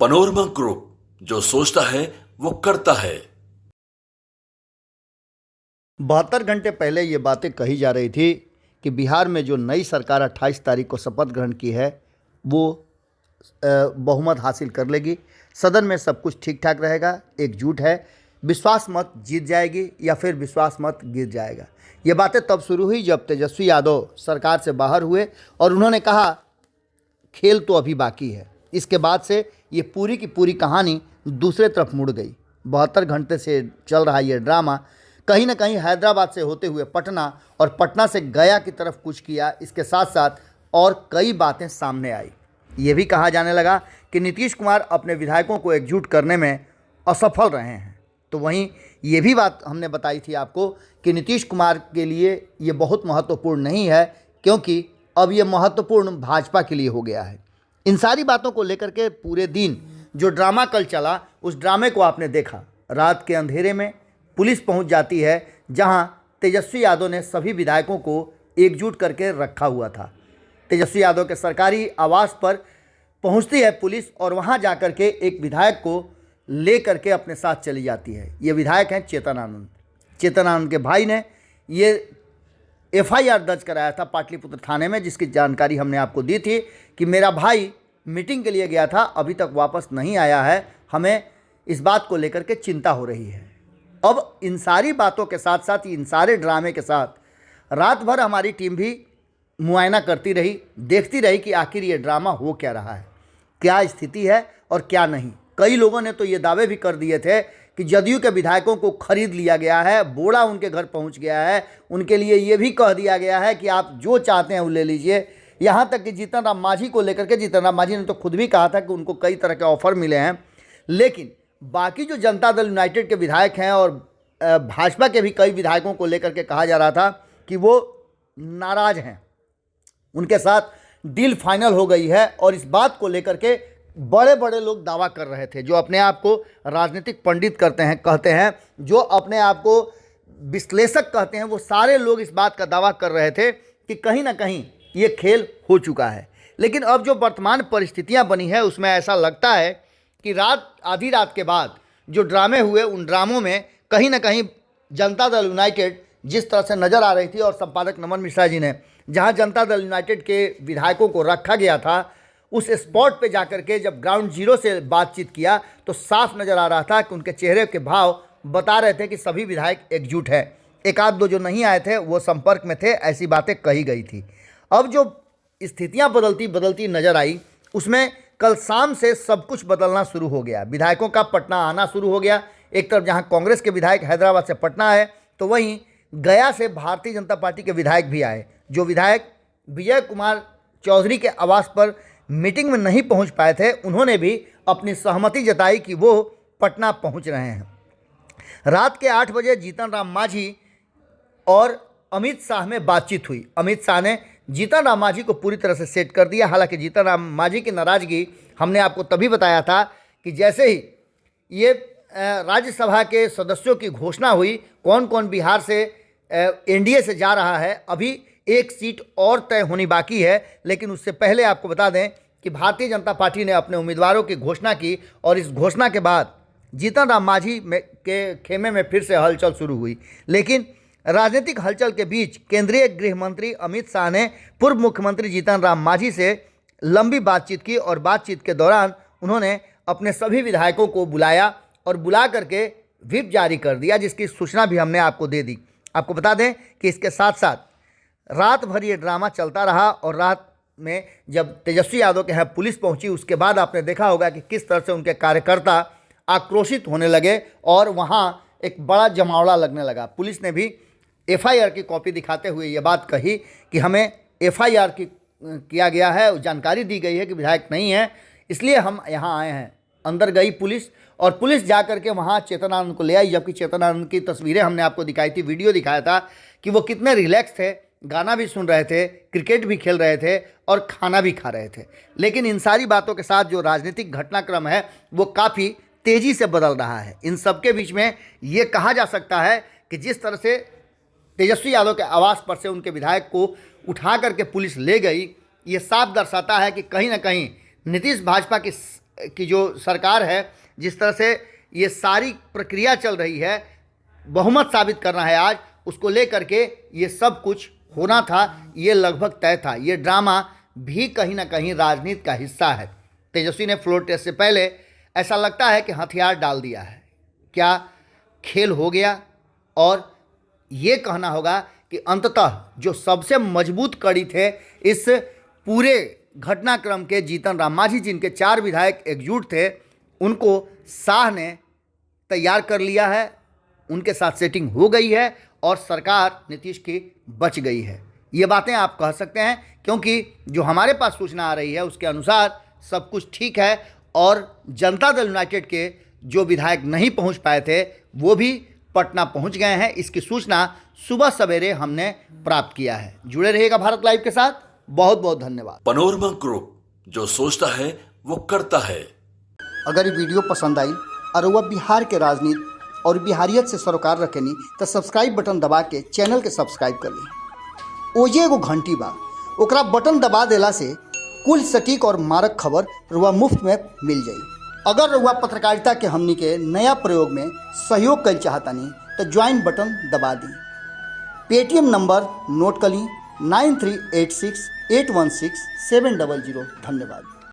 Panorama group, जो सोचता है वो करता है। 72 घंटे पहले ये बातें कही जा रही थी कि बिहार में जो नई सरकार 28 तारीख को शपथ ग्रहण की है वो बहुमत हासिल कर लेगी। सदन में सब कुछ ठीक ठाक रहेगा, एकजुट है, विश्वास मत जीत जाएगी या फिर विश्वास मत गिर जाएगा। ये बातें तब शुरू हुई जब तेजस्वी यादव सरकार से बाहर हुए और उन्होंने कहा खेल तो अभी बाकी है। इसके बाद से ये पूरी की पूरी कहानी दूसरे तरफ मुड़ गई। 72 घंटे से चल रहा ये ड्रामा कहीं ना कहीं हैदराबाद से होते हुए पटना और पटना से गया की तरफ कुछ किया। इसके साथ साथ और कई बातें सामने आई। ये भी कहा जाने लगा कि नीतीश कुमार अपने विधायकों को एकजुट करने में असफल रहे हैं। तो वहीं ये भी बात हमने बताई थी आपको कि नीतीश कुमार के लिए ये बहुत महत्वपूर्ण नहीं है, क्योंकि अब ये महत्वपूर्ण भाजपा के लिए हो गया है। इन सारी बातों को लेकर के पूरे दिन जो ड्रामा कल चला, उस ड्रामे को आपने देखा। रात के अंधेरे में पुलिस पहुंच जाती है जहां तेजस्वी यादव ने सभी विधायकों को एकजुट करके रखा हुआ था। तेजस्वी यादव के सरकारी आवास पर पहुंचती है पुलिस और वहां जाकर के एक विधायक को ले करके अपने साथ चली जाती है। ये विधायक हैं चेतन आनंद। चेतन आनंद के भाई ने ये एफआईआर दर्ज कराया था पाटलिपुत्र थाने में, जिसकी जानकारी हमने आपको दी थी कि मेरा भाई मीटिंग के लिए गया था, अभी तक वापस नहीं आया है, हमें इस बात को लेकर के चिंता हो रही है। अब इन सारी बातों के साथ साथ, इन सारे ड्रामे के साथ रात भर हमारी टीम भी मुआयना करती रही, देखती रही कि आखिर ये ड्रामा हो क्या रहा है, क्या स्थिति है और क्या नहीं। कई लोगों ने तो ये दावे भी कर दिए थे कि जदयू के विधायकों को खरीद लिया गया है, बोरा उनके घर पहुंच गया है, उनके लिए ये भी कह दिया गया है कि आप जो चाहते हैं वो ले लीजिए। यहाँ तक कि जीतन राम मांझी को लेकर के जीतन राम मांझी ने तो खुद भी कहा था कि उनको कई तरह के ऑफर मिले हैं। लेकिन बाकी जो जनता दल यूनाइटेड के विधायक हैं और भाजपा के भी कई विधायकों को लेकर के कहा जा रहा था कि वो नाराज़ हैं, उनके साथ डील फाइनल हो गई है। और इस बात को लेकर के बड़े बड़े लोग दावा कर रहे थे, जो अपने आप को राजनीतिक पंडित कहते हैं, जो अपने आप को विश्लेषक कहते हैं, वो सारे लोग इस बात का दावा कर रहे थे कि कहीं ना कहीं ये खेल हो चुका है। लेकिन अब जो वर्तमान परिस्थितियां बनी है उसमें ऐसा लगता है कि आधी रात के बाद जो ड्रामे हुए, उन ड्रामों में कहीं ना कहीं जनता दल यूनाइटेड जिस तरह से नज़र आ रही थी, और संपादक नमन मिश्रा जी ने जहां जनता दल यूनाइटेड के विधायकों को रखा गया था, उस स्पॉट पे जाकर के जब ग्राउंड जीरो से बातचीत किया तो साफ नज़र आ रहा था कि उनके चेहरे के भाव बता रहे थे कि सभी विधायक एकजुट है। एक आध दो जो नहीं आए थे वो संपर्क में थे, ऐसी बातें कही गई थी। अब जो स्थितियां बदलती नज़र आई, उसमें कल शाम से सब कुछ बदलना शुरू हो गया। विधायकों का पटना आना शुरू हो गया। एक तरफ जहां कांग्रेस के विधायक हैदराबाद से पटना आए, तो वहीं गया से भारतीय जनता पार्टी के विधायक भी आए। जो विधायक विजय कुमार चौधरी के आवास पर मीटिंग में नहीं पहुंच पाए थे, उन्होंने भी अपनी सहमति जताई कि वो पटना पहुंच रहे हैं। रात के 8 बजे जीतन राम मांझी और अमित शाह में बातचीत हुई। अमित शाह ने जीतन राम मांझी को पूरी तरह से सेट कर दिया। हालांकि जीतन राम मांझी की नाराज़गी हमने आपको तभी बताया था कि जैसे ही ये राज्यसभा के सदस्यों की घोषणा हुई, कौन कौन बिहार से एनडीए से जा रहा है, अभी एक सीट और तय होनी बाकी है। लेकिन उससे पहले आपको बता दें कि भारतीय जनता पार्टी ने अपने उम्मीदवारों की घोषणा की और इस घोषणा के बाद जीतन राम मांझी के खेमे में फिर से हलचल शुरू हुई। लेकिन राजनीतिक हलचल के बीच केंद्रीय गृह मंत्री अमित शाह ने पूर्व मुख्यमंत्री जीतन राम मांझी से लंबी बातचीत की और बातचीत के दौरान उन्होंने अपने सभी विधायकों को बुलाया और बुला करके व्हिप जारी कर दिया, जिसकी सूचना भी हमने आपको दे दी। आपको बता दें कि इसके साथ साथ रात भर ये ड्रामा चलता रहा और रात में जब तेजस्वी यादव के यहाँ पुलिस पहुंची, उसके बाद आपने देखा होगा कि किस तरह से उनके कार्यकर्ता आक्रोशित होने लगे और वहाँ एक बड़ा जमावड़ा लगने लगा। पुलिस ने भी एफआईआर की कॉपी दिखाते हुए ये बात कही कि हमें एफआईआर किया गया है, जानकारी दी गई है कि विधायक नहीं है, इसलिए हम यहाँ आए हैं। अंदर गई पुलिस और पुलिस जा करके वहाँ चेतन आनंद को ले आई, जबकि चेतन आनंद की तस्वीरें हमने आपको दिखाई थी, वीडियो दिखाया था कि वो कितने रिलैक्स थे, गाना भी सुन रहे थे, क्रिकेट भी खेल रहे थे और खाना भी खा रहे थे। लेकिन इन सारी बातों के साथ जो राजनीतिक घटनाक्रम है वो काफ़ी तेज़ी से बदल रहा है। इन सबके बीच में ये कहा जा सकता है कि जिस तरह से तेजस्वी यादव के आवास पर से उनके विधायक को उठा करके पुलिस ले गई, ये साफ दर्शाता है कि कहीं ना कहीं नीतीश भाजपा की की जो सरकार है, जिस तरह से ये सारी प्रक्रिया चल रही है, बहुमत साबित करना है आज, उसको लेकर के ये सब कुछ होना था, ये लगभग तय था। ये ड्रामा भी कहीं ना कहीं राजनीति का हिस्सा है। तेजस्वी ने फ्लोर टेस्ट से पहले ऐसा लगता है कि हथियार डाल दिया है। क्या खेल हो गया? और ये कहना होगा कि अंततः जो सबसे मजबूत कड़ी थे इस पूरे घटनाक्रम के, जीतन राम मांझी जिनके 4 विधायक एकजुट थे, उनको शाह ने तैयार कर लिया है, उनके साथ सेटिंग हो गई है और सरकार नीतीश की बच गई है। ये बातें आप कह सकते हैं, क्योंकि जो हमारे पास सूचना आ रही है उसके अनुसार सब कुछ ठीक है और जनता दल यूनाइटेड के जो विधायक नहीं पहुंच पाए थे वो भी पटना पहुंच गए हैं। इसकी सूचना सुबह सवेरे हमने प्राप्त किया है। जुड़े रहिएगा भारत लाइव के साथ। बहुत बहुत धन्यवाद। पनोरमा ग्रुप, जो सोचता है वो करता है। अगर ये वीडियो पसंद आई और वह बिहार के राजनीति और बिहारियत से सरोकार रखेनी तो सब्सक्राइब बटन दबा के चैनल के सब्सक्राइब कर ली। ओजे एगो घंटी बा, ओकरा बटन दबा देला से कुल सटीक और मारक खबर रुआ मुफ्त में मिल जाई। अगर रुआ पत्रकारिता के हमनी के नया प्रयोग में सहयोग कर चाहतानी तो ज्वाइन बटन दबा दी। पेटीएम नंबर नोट कर ली 9386816700। धन्यवाद।